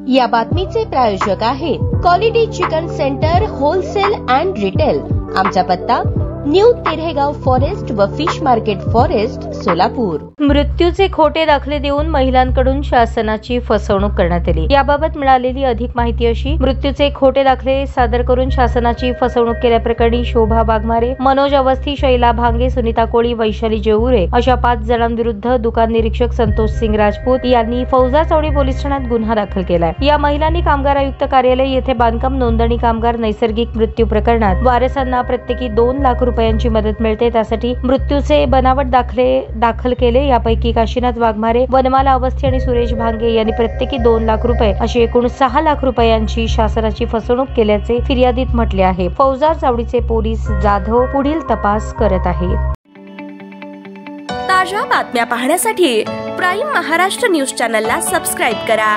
या बातमीचे प्रायोजक आहेत quality chicken centre wholesale and retail. आमचा पत्ता न्यू तिरेगाव फॉरेस्ट व फिश मार्केट फॉरेस्ट सोलापूर। मृत्यूचे खोटे दाखले देऊन महिलांकडून शासनाची फसवणूक करण्यात आली। याबाबत मिळालेली अधिक माहिती अशी: मृत्यूचे खोटे दाखले सादर करून शासनाची फसवणूक केल्याप्रकरणी शोभा वाघमारे, मनोज अवस्थी, शैला भांगे, सुनीता कोळी, वैशाली जेऊरे अशा 5 जणांविरुद्ध दुकान निरीक्षक संतोष सिंग राजपूत यांनी फौजा चौडी पोलीस ठाण्यात गुन्हा दाखल केलाय। या महिलांनी कामगार आयुक्त कार्यालय येथे बांधकाम नोंदणी कामगार नैसर्गिक मृत्यू प्रकरणात वारसांना प्रत्येकी 2 लाख रुपयांची मदत मिळते त्यासाठी मृत्यूचे बनावट दाखले दाखल केले। यापैकी काशीनाथ वाघमारे, वनमाला अवस्थी आणि सुरेश भांगे यांनी प्रत्येकी 2 लाख रुपये अशी एकूण 6 लाख रुपयांची शासनाची फसवणूक केल्याचे फिर्यादीत म्हटले आहे। फौजा चावडीचे पोलीस जाधव पुढील तपास करत आहेत। ताज्या बातम्या पाहण्यासाठी प्राईम महाराष्ट्र न्यूज चॅनलला सबस्क्राईब करा।